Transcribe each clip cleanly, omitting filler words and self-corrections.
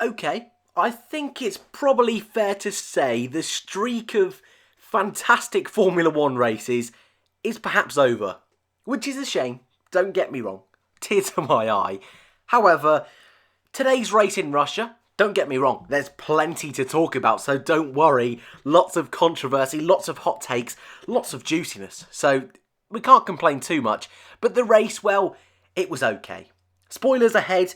Okay, I think it's probably fair to say the streak of fantastic Formula One races is perhaps over. Which is a shame, don't get me wrong. Tear to my eye. However, today's race in Russia, don't get me wrong, there's plenty to talk about, so don't worry. Lots of controversy, lots of hot takes, lots of juiciness. So we can't complain too much. But the race, well, it was okay. Spoilers ahead.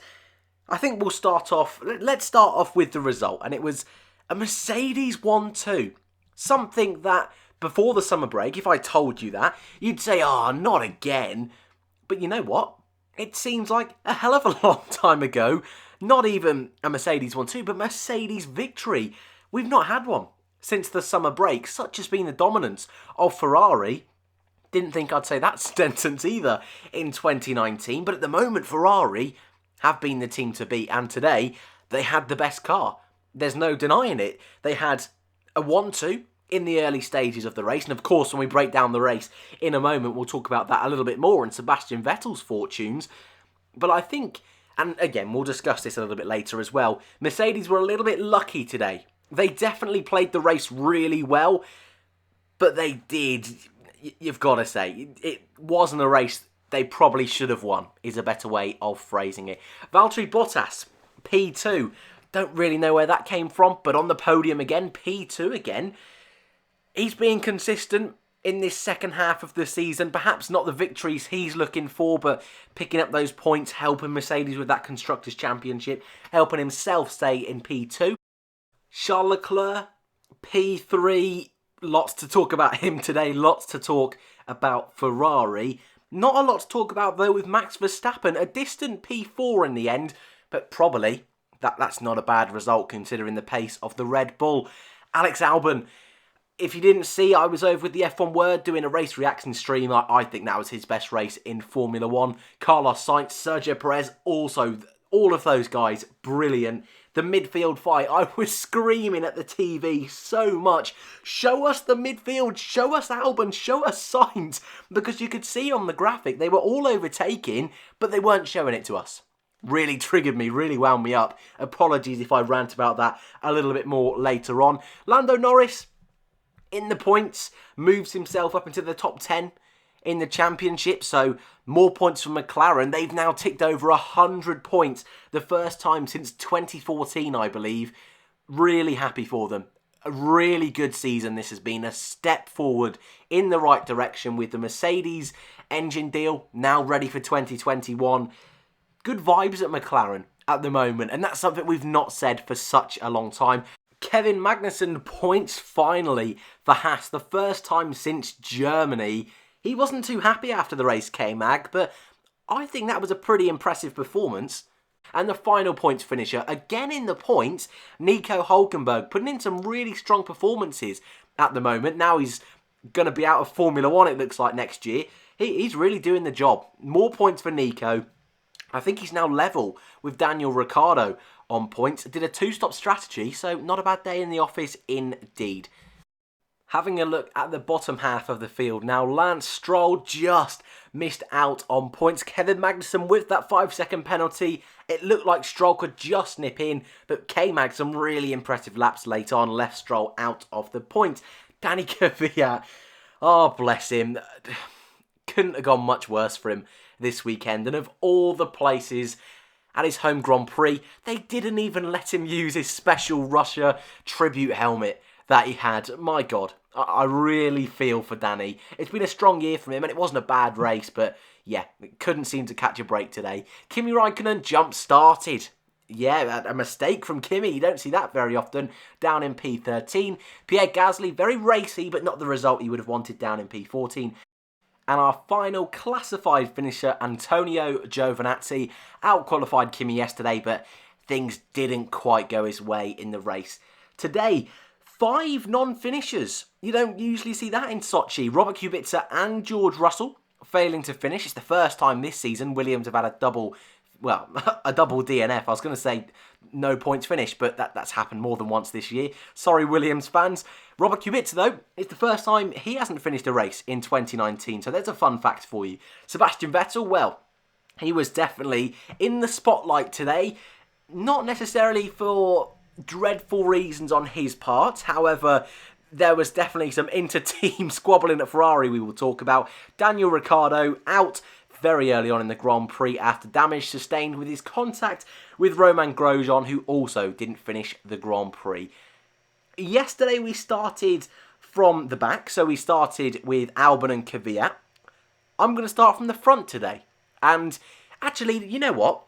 I think we'll start off, let's start off with the result. And it was a Mercedes 1-2. Something that, before the summer break, if I told you that, you'd say, oh, not again. But you know what? It seems like a hell of a long time ago. Not even a Mercedes 1-2, but Mercedes victory. We've not had one since the summer break. Such has been the dominance of Ferrari. Didn't think I'd say that sentence either in 2019. But at the moment, Ferrari have been the team to beat. And today, they had the best car. There's no denying it. They had a 1-2 in the early stages of the race. And of course, when we break down the race in a moment, we'll talk about that a little bit more and Sebastian Vettel's fortunes. But I think, and again, we'll discuss this a little bit later as well, Mercedes were a little bit lucky today. They definitely played the race really well, but they did, you've got to say, it wasn't a race they probably should have won, is a better way of phrasing it. Valtteri Bottas, P2. Don't really know where that came from, but on the podium again, P2 again. He's being consistent in this second half of the season. Perhaps not the victories he's looking for, but picking up those points, helping Mercedes with that Constructors' Championship, helping himself stay in P2. Charles Leclerc, P3. Lots to talk about him today. Lots to talk about Ferrari. Not a lot to talk about, though, with Max Verstappen. A distant P4 in the end, but probably that's not a bad result considering the pace of the Red Bull. Alex Albon, if you didn't see, I was over with the F1 Word doing a race reaction stream. I think that was his best race in Formula 1. Carlos Sainz, Sergio Perez, also, all of those guys, brilliant. The midfield fight, I was screaming at the TV so much. Show us the midfield, show us Albon, show us Sainz. Because you could see on the graphic, they were all overtaking, but they weren't showing it to us. Really triggered me, really wound me up. Apologies if I rant about that a little bit more later on. Lando Norris, in the points, moves himself up into the top 10 in the championship, so more points from McLaren. They've now ticked over 100 points, the first time since 2014, I believe. Really happy for them. A really good season this has been, a step forward in the right direction with the Mercedes engine deal now ready for 2021. Good vibes at McLaren at the moment, and that's something we've not said for such a long time. Kevin Magnussen points finally for Haas, the first time since Germany. He wasn't too happy after the race, K-Mag, but I think that was a pretty impressive performance. And the final points finisher, again in the points, Nico Hülkenberg, putting in some really strong performances at the moment. Now he's going to be out of Formula 1, it looks like, next year. He's really doing the job. More points for Nico. I think he's now level with Daniel Ricciardo on points. Did a two-stop strategy, so not a bad day in the office indeed. Having a look at the bottom half of the field now, Lance Stroll just missed out on points. Kevin Magnussen with that 5-second penalty. It looked like Stroll could just nip in, but K-Mag, some really impressive laps late on, left Stroll out of the points. Danny Kvyat, oh bless him, couldn't have gone much worse for him this weekend. And of all the places at his home Grand Prix, they didn't even let him use his special Russia tribute helmet that he had. My God, I really feel for Danny. It's been a strong year for him, and it wasn't a bad race, but yeah, couldn't seem to catch a break today. Kimi Räikkönen jump-started. Yeah, a mistake from Kimi. You don't see that very often. Down in P13. Pierre Gasly, very racy, but not the result he would have wanted down in P14. And our final classified finisher, Antonio Giovinazzi, out-qualified Kimi yesterday, but things didn't quite go his way in the race. Today, 5 non-finishers. You don't usually see that in Sochi. Robert Kubica and George Russell failing to finish. It's the first time this season Williams have had a double DNF. I was going to say no points finish, but that's happened more than once this year. Sorry, Williams fans. Robert Kubica, though, it's the first time he hasn't finished a race in 2019, so there's a fun fact for you. Sebastian Vettel, well, he was definitely in the spotlight today. Not necessarily for dreadful reasons on his part. However, there was definitely some inter-team squabbling at Ferrari we will talk about. Daniel Ricciardo out very early on in the Grand Prix after damage sustained with his contact with Romain Grosjean, who also didn't finish the Grand Prix. Yesterday we started from the back, so we started with Albon and Kvyat. I'm going to start from the front today. And actually, you know what?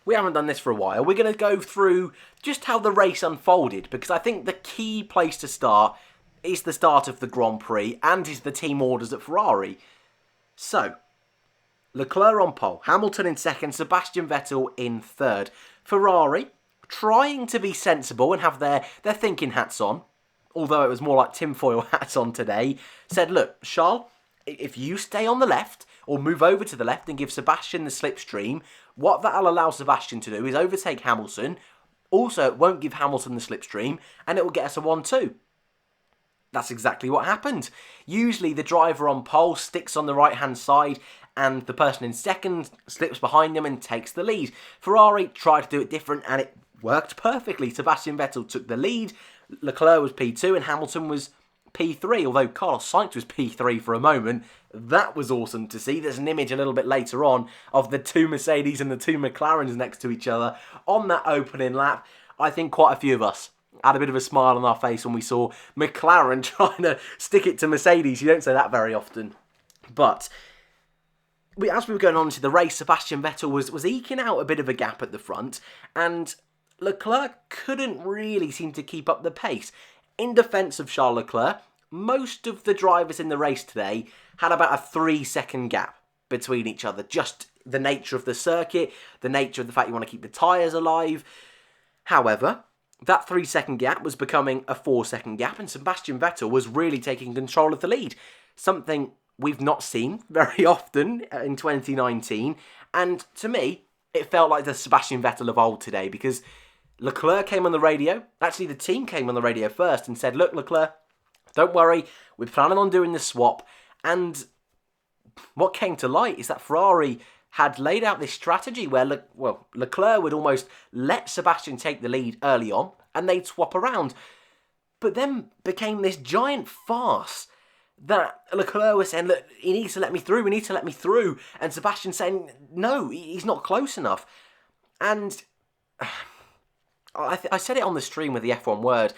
We haven't done this for a while. We're going to go through just how the race unfolded, because I think the key place to start is the start of the Grand Prix and is the team orders at Ferrari. So, Leclerc on pole, Hamilton in second, Sebastian Vettel in third. Ferrari trying to be sensible and have their thinking hats on, although it was more like tinfoil hats on today, said, look, Charles, if you stay on the left or move over to the left and give Sebastian the slipstream, what that'll allow Sebastian to do is overtake Hamilton. Also, it won't give Hamilton the slipstream and it will get us a 1-2. That's exactly what happened. Usually the driver on pole sticks on the right-hand side and the person in second slips behind them and takes the lead. Ferrari tried to do it different and it worked perfectly. Sebastian Vettel took the lead, Leclerc was P2 and Hamilton was P3, although Carlos Sainz was P3 for a moment. That was awesome to see. There's an image a little bit later on of the two Mercedes and the two McLarens next to each other on that opening lap. I think quite a few of us had a bit of a smile on our face when we saw McLaren trying to stick it to Mercedes. You don't say that very often. But as we were going on to the race, Sebastian Vettel was eking out a bit of a gap at the front, and Leclerc couldn't really seem to keep up the pace. In defence of Charles Leclerc, most of the drivers in the race today had about a 3-second gap between each other. Just the nature of the circuit, the nature of the fact you want to keep the tyres alive. However, that 3-second gap was becoming a 4-second gap, and Sebastian Vettel was really taking control of the lead. Something we've not seen very often in 2019. And to me, it felt like the Sebastian Vettel of old today, because Leclerc came on the radio. Actually, the team came on the radio first and said, look, Leclerc, don't worry, we're planning on doing the swap. And what came to light is that Ferrari had laid out this strategy where Leclerc would almost let Sebastian take the lead early on and they'd swap around. But then became this giant farce that Leclerc was saying, look, he needs to let me through, we need to let me through. And Sebastian saying, no, he's not close enough. And I said it on the stream with the F1 word.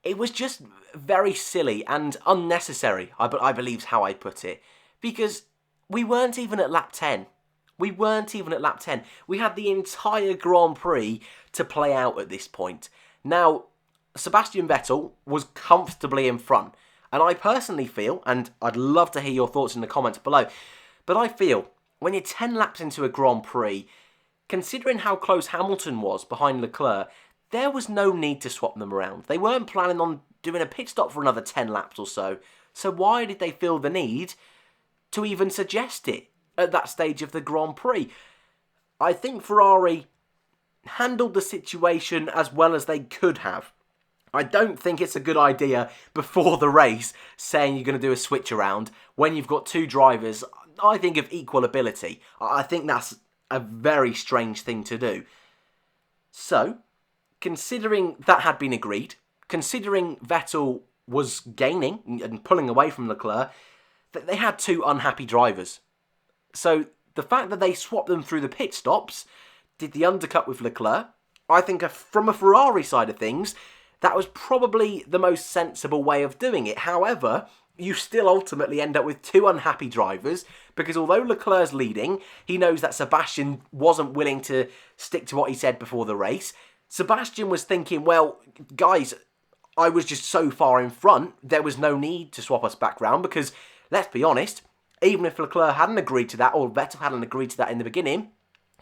It was just very silly and unnecessary, I believe is how I put it. Because we weren't even at lap 10. We had the entire Grand Prix to play out at this point. Now, Sebastian Vettel was comfortably in front. And I personally feel, and I'd love to hear your thoughts in the comments below, but I feel when you're 10 laps into a Grand Prix, considering how close Hamilton was behind Leclerc, there was no need to swap them around. They weren't planning on doing a pit stop for another 10 laps or so. So why did they feel the need to even suggest it at that stage of the Grand Prix? I think Ferrari handled the situation as well as they could have. I don't think it's a good idea before the race saying you're going to do a switch around when you've got two drivers, I think, of equal ability. I think that's a very strange thing to do. So, considering that had been agreed, considering Vettel was gaining and pulling away from Leclerc, that they had two unhappy drivers. So, the fact that they swapped them through the pit stops, did the undercut with Leclerc, I think from a Ferrari side of things, that was probably the most sensible way of doing it. However, you still ultimately end up with two unhappy drivers, because although Leclerc's leading, he knows that Sebastian wasn't willing to stick to what he said before the race. Sebastian was thinking, well, guys, I was just so far in front, there was no need to swap us back round, because, let's be honest, even if Leclerc hadn't agreed to that, or Vettel hadn't agreed to that in the beginning,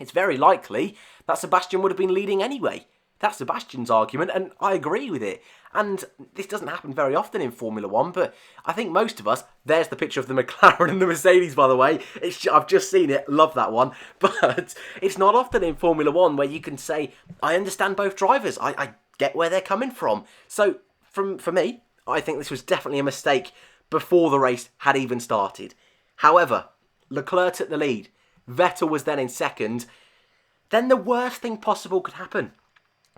it's very likely that Sebastian would have been leading anyway. That's Sebastian's argument, and I agree with it. And this doesn't happen very often in Formula 1, but I think most of us... There's the picture of the McLaren and the Mercedes, by the way. I've just seen it. Love that one. But it's not often in Formula 1 where you can say, I understand both drivers. I get where they're coming from. So, for me, I think this was definitely a mistake before the race had even started. However, Leclerc took the lead. Vettel was then in second. then the worst thing possible could happen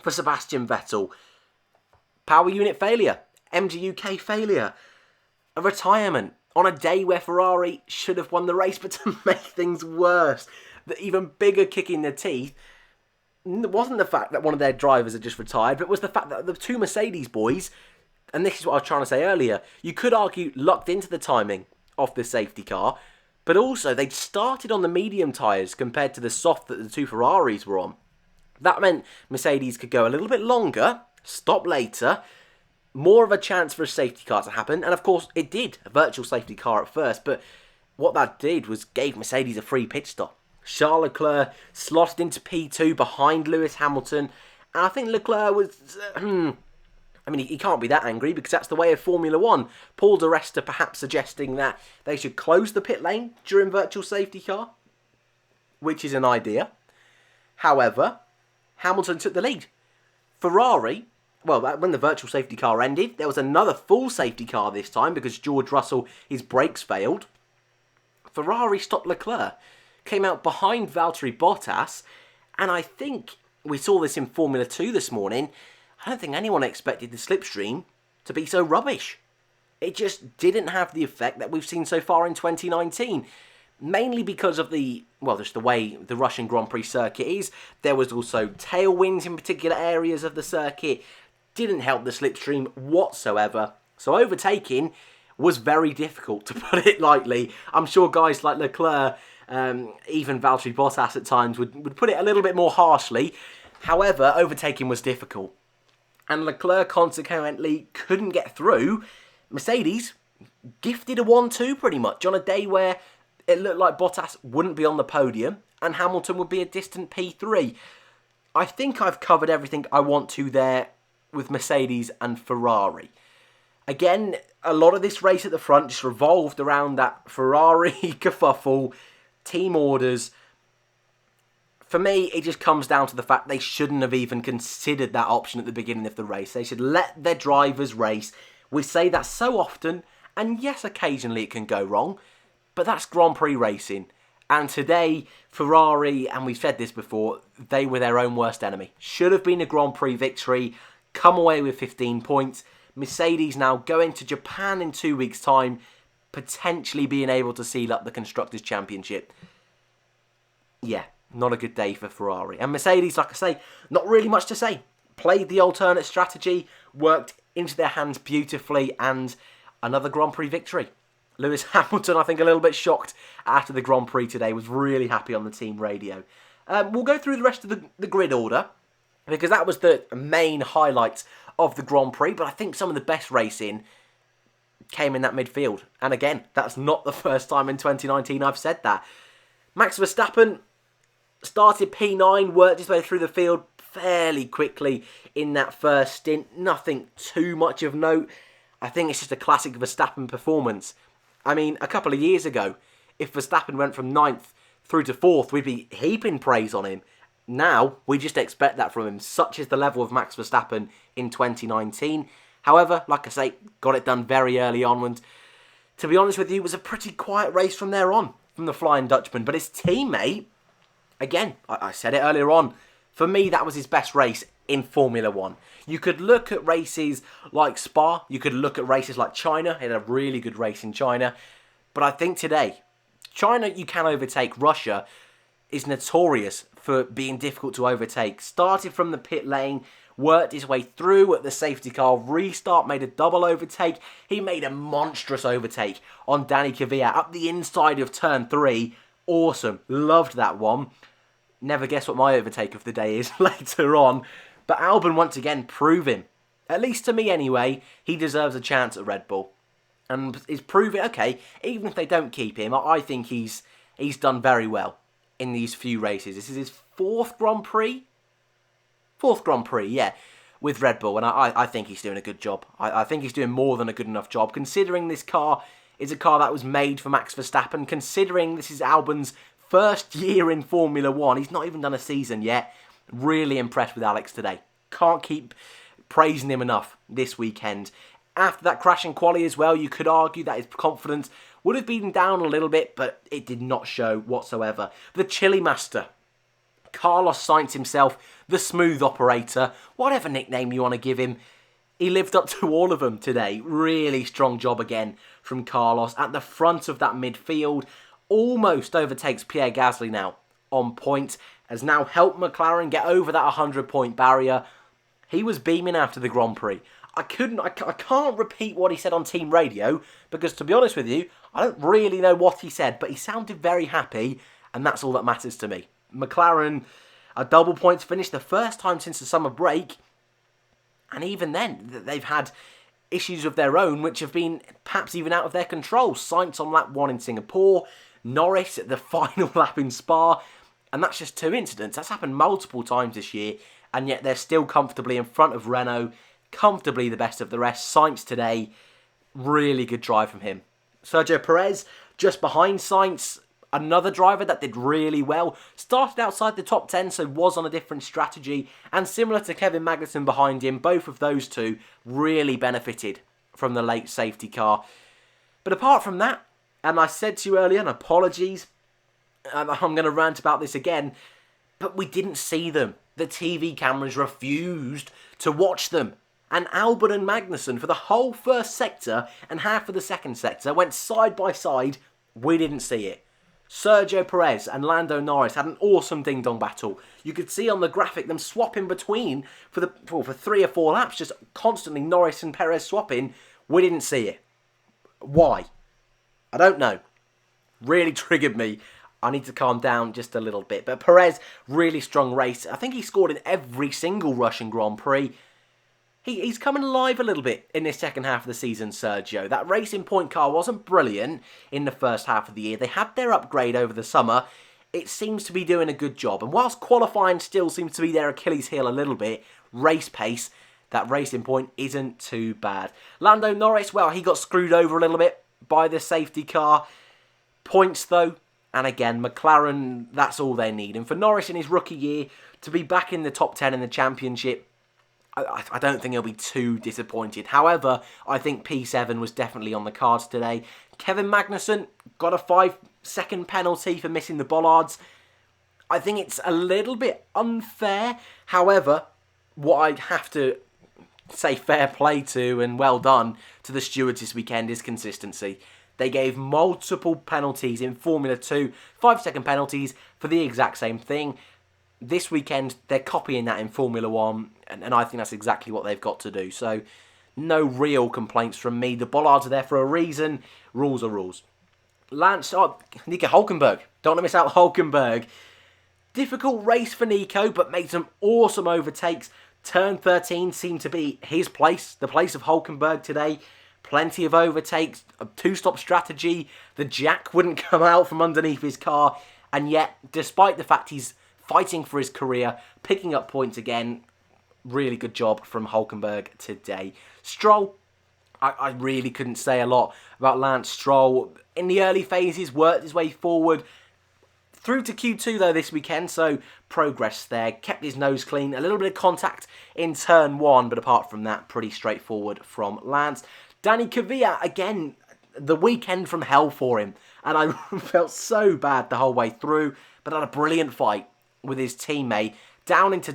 for Sebastian Vettel. Power unit failure, MGUK failure, a retirement on a day where Ferrari should have won the race. But to make things worse, the even bigger kick in the teeth wasn't the fact that one of their drivers had just retired, but it was the fact that the two Mercedes boys, and this is what I was trying to say earlier, you could argue lucked into the timing of the safety car, but also they'd started on the medium tyres compared to the soft that the two Ferraris were on. That meant Mercedes could go a little bit longer, stop later, more of a chance for a safety car to happen, and of course it did, a virtual safety car at first, but what that did was gave Mercedes a free pit stop. Charles Leclerc slotted into P2 behind Lewis Hamilton, and I think Leclerc was... he can't be that angry because that's the way of Formula 1. Paul di Resta perhaps suggesting that they should close the pit lane during virtual safety car, which is an idea. However, Hamilton took the lead. Ferrari, well, when the virtual safety car ended, there was another full safety car this time because George Russell, his brakes failed. Ferrari stopped Leclerc, came out behind Valtteri Bottas, and I think we saw this in Formula 2 this morning. I don't think anyone expected the slipstream to be so rubbish. It just didn't have the effect that we've seen so far in 2019. Mainly because of just the way the Russian Grand Prix circuit is. There was also tailwinds in particular areas of the circuit. Didn't help the slipstream whatsoever. So overtaking was very difficult, to put it lightly. I'm sure guys like Leclerc, even Valtteri Bottas at times would put it a little bit more harshly. However, overtaking was difficult. And Leclerc consequently couldn't get through. Mercedes gifted a 1-2 pretty much on a day where it looked like Bottas wouldn't be on the podium and Hamilton would be a distant P3. I think I've covered everything I want to there with Mercedes and Ferrari. Again, a lot of this race at the front just revolved around that Ferrari kerfuffle, team orders. For me, it just comes down to the fact they shouldn't have even considered that option at the beginning of the race. They should let their drivers race. We say that so often, and yes, occasionally it can go wrong, but that's Grand Prix racing. And today, Ferrari, and we've said this before, they were their own worst enemy. Should have been a Grand Prix victory, come away with 15 points. Mercedes now going to Japan in 2 weeks' time, potentially being able to seal up the Constructors' Championship. Yeah, not a good day for Ferrari. And Mercedes, like I say, not really much to say. Played the alternate strategy, worked into their hands beautifully, and another Grand Prix victory. Lewis Hamilton, I think, a little bit shocked after the Grand Prix today, was really happy on the team radio. We'll go through the rest of the grid order, because that was the main highlight of the Grand Prix, but I think some of the best racing came in that midfield. And again, that's not the first time in 2019 I've said that. Max Verstappen started P9, worked his way through the field fairly quickly in that first stint. Nothing too much of note. I think it's just a classic Verstappen performance. I mean, a couple of years ago, if Verstappen went from 9th through to 4th, we'd be heaping praise on him. Now, we just expect that from him. Such is the level of Max Verstappen in 2019. However, like I say, got it done very early on. And to be honest with you, it was a pretty quiet race from there on, from the Flying Dutchman. But his teammate, again, I said it earlier on, for me, that was his best race in Formula 1. You could look at races like Spa, you could look at races like China. He had a really good race in China. But I think today, China you can overtake. Russia is notorious for being difficult to overtake. Started from the pit lane, worked his way through at the safety car, restart, made a double overtake. He made a monstrous overtake on Danny Kvyat up the inside of turn 3. Awesome. Loved that one. Never guess what my overtake of the day is later on. But Albon once again proving, at least to me anyway, he deserves a chance at Red Bull. And is proving, okay, even if they don't keep him, I think he's done very well in these few races. This is his 4th Grand Prix? 4th Grand Prix, yeah, with Red Bull. And I think he's doing a good job. I think he's doing more than a good enough job, considering this car is a car that was made for Max Verstappen, considering this is Albon's first year in Formula 1. He's not even done a season yet. Really impressed with Alex today. Can't keep praising him enough this weekend. After that crash in quali as well, you could argue that his confidence would have been down a little bit, but it did not show whatsoever. The Chile Master Carlos Sainz himself, the smooth operator, whatever nickname you want to give him, he lived up to all of them today. Really strong job again from Carlos at the front of that midfield. Almost overtakes Pierre Gasly now on points. Has now helped McLaren get over that 100-point barrier. He was beaming after the Grand Prix. I can't repeat what he said on team radio because, to be honest with you, I don't really know what he said, but he sounded very happy, and that's all that matters to me. McLaren, a double points finish, the first time since the summer break, and even then, they've had issues of their own, which have been perhaps even out of their control. Sainz on lap 1 in Singapore, Norris at the final lap in Spa, and that's just 2 incidents. That's happened multiple times this year, and yet they're still comfortably in front of Renault, comfortably the best of the rest. Sainz today, really good drive from him. Sergio Perez, just behind Sainz, another driver that did really well. Started outside the top 10, so was on a different strategy. And similar to Kevin Magnussen behind him, both of those two really benefited from the late safety car. But apart from that, and I said to you earlier, and apologies, and I'm going to rant about this again, but we didn't see them. The TV cameras refused to watch them. And Albon and Magnussen, for the whole first sector and half of the second sector, went side by side. We didn't see it. Sergio Perez and Lando Norris had an awesome ding-dong battle. You could see on the graphic them swapping between for 3 or 4 laps, just constantly Norris and Perez swapping. We didn't see it. Why? I don't know. Really triggered me. I need to calm down just a little bit. But Perez, really strong race. I think he scored in every single Russian Grand Prix. He's coming alive a little bit in this second half of the season, Sergio. That Racing Point car wasn't brilliant in the first half of the year. They had their upgrade over the summer. It seems to be doing a good job. And whilst qualifying still seems to be their Achilles heel a little bit, race pace, that Racing Point isn't too bad. Lando Norris, well, he got screwed over a little bit by the safety car. Points, though, and again, McLaren, that's all they need. And for Norris in his rookie year, to be back in the top 10 in the championship, I don't think he'll be too disappointed. However, I think P7 was definitely on the cards today. Kevin Magnussen got a 5-second penalty for missing the bollards. I think it's a little bit unfair. However, what I have to say fair play to and well done to the stewards this weekend is consistency. They gave multiple penalties in Formula 2, 5-second penalties for the exact same thing. This weekend, they're copying that in Formula 1, and I think that's exactly what they've got to do. So, no real complaints from me. The bollards are there for a reason. Rules are rules. Nico Hülkenberg. Don't want to miss out Hülkenberg. Difficult race for Nico, but made some awesome overtakes. Turn 13 seemed to be his place, the place of Hülkenberg today. Plenty of overtakes, a 2-stop strategy. The jack wouldn't come out from underneath his car. And yet, despite the fact he's fighting for his career, picking up points again. Really good job from Hülkenberg today. Stroll, I really couldn't say a lot about Lance Stroll. In the early phases, worked his way forward. Through to Q2 though this weekend, so progress there. Kept his nose clean. A little bit of contact in turn 1, but apart from that, pretty straightforward from Lance. Danny Kvyat, again, the weekend from hell for him. And I felt so bad the whole way through, but had a brilliant fight with his teammate down into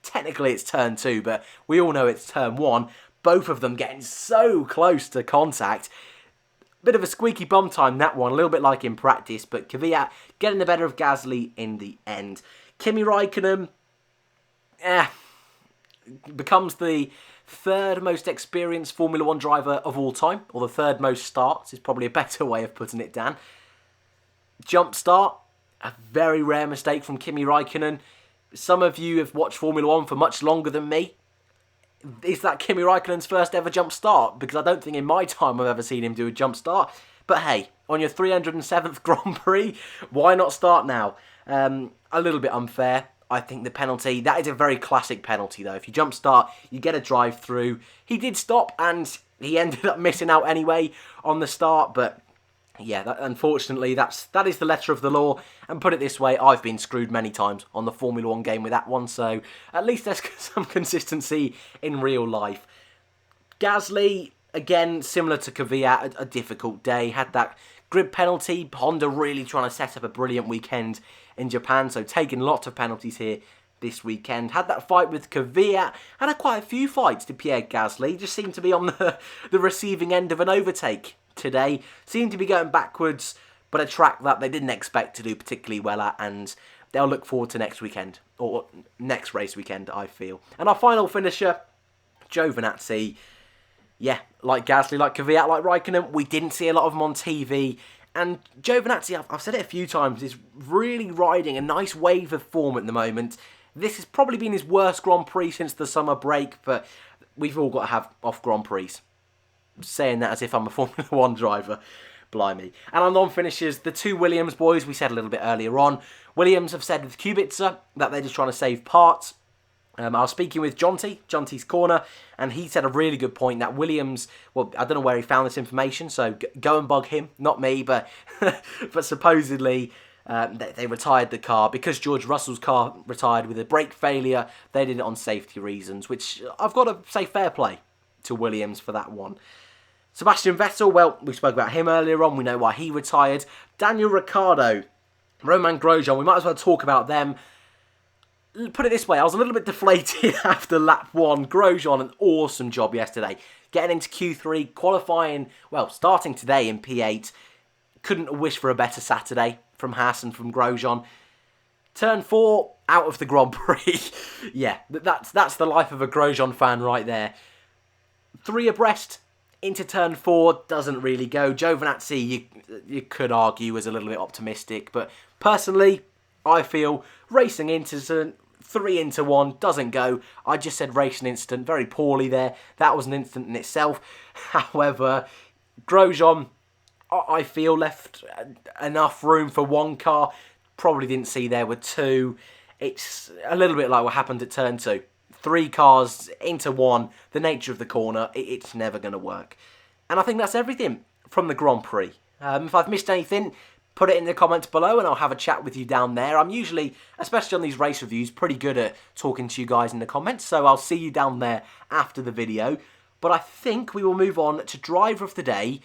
technically it's turn 2, but we all know it's turn 1. Both of them getting so close to contact. Bit of a squeaky bum time, that one, a little bit like in practice, but Kvyat getting the better of Gasly in the end. Kimi Raikkonen becomes the 3rd most experienced Formula 1 driver of all time, or the 3rd most starts is probably a better way of putting it, Dan. Jump start. A very rare mistake from Kimi Raikkonen. Some of you have watched Formula 1 for much longer than me. Is that Kimi Raikkonen's first ever jump start? Because I don't think in my time I've ever seen him do a jump start. But hey, on your 307th Grand Prix, why not start now? A little bit unfair. I think the penalty, that is a very classic penalty though. If you jump start, you get a drive through. He did stop and he ended up missing out anyway on the start, but yeah, unfortunately, that is the letter of the law. And put it this way, I've been screwed many times on the Formula 1 game with that one, so at least there's some consistency in real life. Gasly, again, similar to Kvyat, a difficult day. Had that Grid penalty, Honda really trying to set up a brilliant weekend in Japan, so taking lots of penalties here this weekend. Had that fight with Kvyat, had quite a few fights to Pierre Gasly, just seemed to be on the receiving end of an overtake today. Seemed to be going backwards, but a track that they didn't expect to do particularly well at, and they'll look forward to next weekend, or next race weekend, I feel. And our final finisher, Giovinazzi. Yeah, like Gasly, like Kvyat, like Raikkonen, we didn't see a lot of them on TV. And Giovinazzi, I've said it a few times, is really riding a nice wave of form at the moment. This has probably been his worst Grand Prix since the summer break, but we've all got to have off Grand Prix. Saying that as if I'm a Formula 1 driver. Blimey. And our non-finishers, the two Williams boys, we said a little bit earlier on. Williams have said with Kubica that they're just trying to save parts. I was speaking with Jonty's Corner, and he said a really good point that Williams, well, I don't know where he found this information, so go and bug him, not me, but but supposedly they retired the car because George Russell's car retired with a brake failure. They did it on safety reasons, which I've got to say fair play to Williams for that one. Sebastian Vettel, well, we spoke about him earlier on, we know why he retired. Daniel Ricciardo, Romain Grosjean, we might as well talk about them. Put it this way, I was a little bit deflated after lap 1. Grosjean, an awesome job yesterday. Getting into Q3, qualifying, well, starting today in P8. Couldn't wish for a better Saturday from Haas and from Grosjean. Turn 4, out of the Grand Prix. Yeah, that's the life of a Grosjean fan right there. 3 abreast into turn 4, doesn't really go. Giovinazzi, you could argue, was a little bit optimistic, but personally, I feel racing incident, 3 into 1, doesn't go. I just said racing incident very poorly there. That was an incident in itself. However, Grosjean, I feel, left enough room for 1 car. Probably didn't see there with 2. It's a little bit like what happened at turn 2. 3 cars into 1, the nature of the corner, it's never going to work. And I think that's everything from the Grand Prix. If I've missed anything, put it in the comments below and I'll have a chat with you down there. I'm usually, especially on these race reviews, pretty good at talking to you guys in the comments, so I'll see you down there after the video. But I think we will move on to Driver of the Day,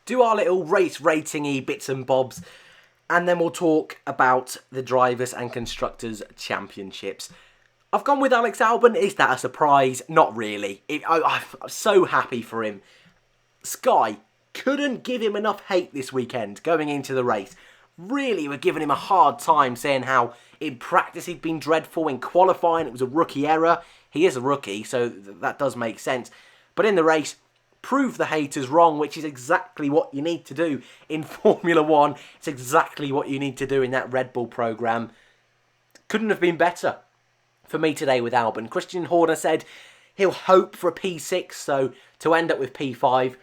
do our little race rating-y bits and bobs, and then we'll talk about the Drivers' and Constructors' Championships. I've gone with Alex Albon. Is that a surprise? Not really. I'm so happy for him. Sky couldn't give him enough hate this weekend going into the race. Really were giving him a hard time, saying how in practice he'd been dreadful, in qualifying it was a rookie error. He is a rookie, so that does make sense. But in the race, prove the haters wrong, which is exactly what you need to do in Formula 1. It's exactly what you need to do in that Red Bull programme. Couldn't have been better for me today with Albon. Christian Horner said he'll hope for a P6, so to end up with P5,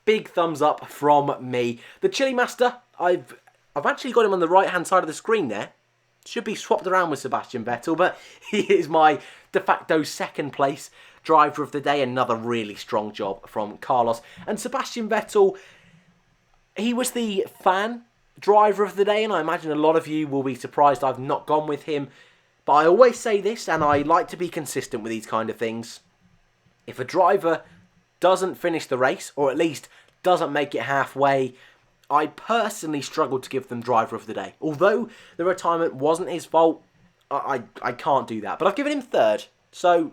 big thumbs up from me. The Chili Master, I've actually got him on the right-hand side of the screen there. Should be swapped around with Sebastian Vettel, but he is my de facto second place driver of the day. Another really strong job from Carlos. And Sebastian Vettel, he was the fan driver of the day, and I imagine a lot of you will be surprised I've not gone with him. But I always say this, and I like to be consistent with these kind of things. If a driver doesn't finish the race, or at least doesn't make it halfway, I personally struggle to give them driver of the day. Although the retirement wasn't his fault, I can't do that. But I've given him third, so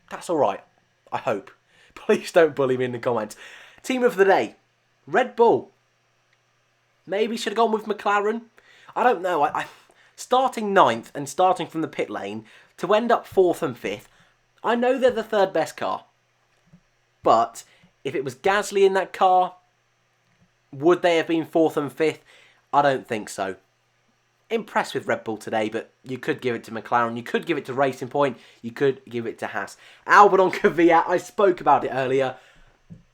that's alright, I hope. Please don't bully me in the comments. Team of the day, Red Bull. Maybe should have gone with McLaren. I don't know. Starting 9th and starting from the pit lane to end up 4th and 5th, I know they're the 3rd best car. But if it was Gasly in that car, would they have been 4th and 5th? I don't think so. Impressed with Red Bull today, but you could give it to McLaren, you could give it to Racing Point, you could give it to Haas. Albon on Kvyat, I spoke about it earlier.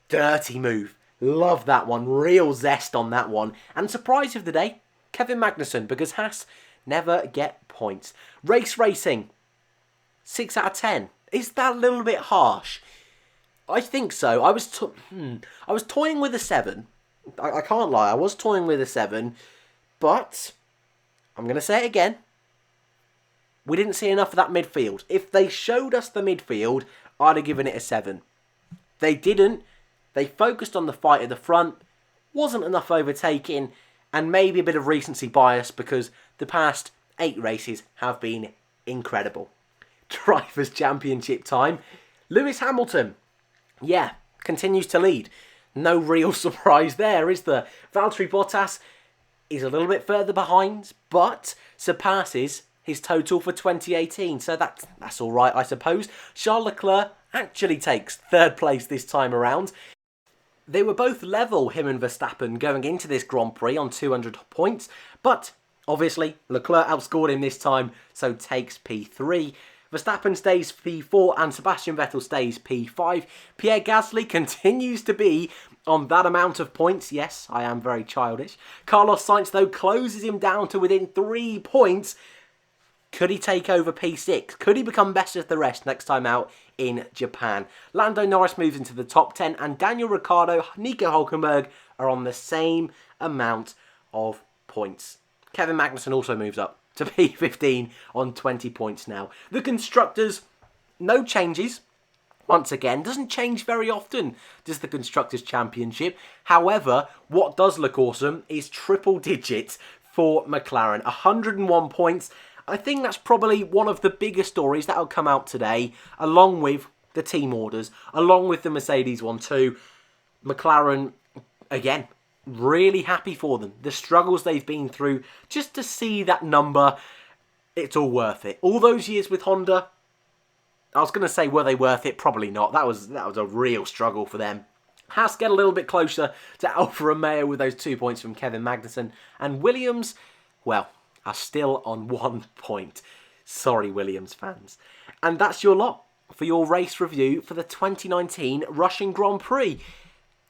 Dirty move. Love that one. Real zest on that one. And surprise of the day, Kevin Magnussen, because Haas never get points. Race racing, 6 out of 10. Is that a little bit harsh? I think so. I was toying with a 7. I can't lie. I was toying with a 7. But I'm going to say it again. We didn't see enough of that midfield. If they showed us the midfield, I'd have given it a 7. They didn't. They focused on the fight at the front. wasn't enough overtaking, and maybe a bit of recency bias because the past 8 races have been incredible. Drivers' Championship time. Lewis Hamilton, yeah, continues to lead. No real surprise there, is there? Valtteri Bottas is a little bit further behind, but surpasses his total for 2018, so that's all right, I suppose. Charles Leclerc actually takes 3rd place this time around. They were both level, him and Verstappen, going into this Grand Prix on 200 points, but obviously Leclerc outscored him this time, so takes P3. Verstappen stays P4 and Sebastian Vettel stays P5. Pierre Gasly continues to be on that amount of points. Yes, I am very childish. Carlos Sainz, though, closes him down to within 3 points. Could he take over P6? Could he become best of the rest next time out in Japan? Lando Norris moves into the top 10 and Daniel Ricciardo, Nico Hülkenberg are on the same amount of points. Kevin Magnussen also moves up to P15 on 20 points now. The Constructors, no changes. Once again, doesn't change very often, does the Constructors' Championship. However, what does look awesome is triple digits for McLaren. 101 points. I think that's probably one of the bigger stories that will come out today, along with the team orders, along with the Mercedes one too. McLaren, again, really happy for them. The struggles they've been through, just to see that number, it's all worth it. All those years with Honda, I was going to say, were they worth it? Probably not. That was a real struggle for them. Haas get a little bit closer to Alfa Romeo with those 2 points from Kevin Magnussen. And Williams, well, are still on 1 point. Sorry, Williams fans. And that's your lot for your race review for the 2019 Russian Grand Prix.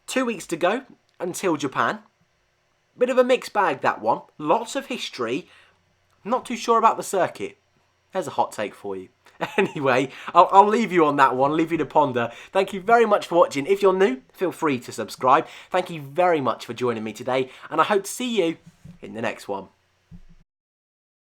2 weeks to go until Japan. Bit of a mixed bag, that one. Lots of history. Not too sure about the circuit. There's a hot take for you. Anyway, I'll leave you on that one, leave you to ponder. Thank you very much for watching. If you're new, feel free to subscribe. Thank you very much for joining me today, and I hope to see you in the next one.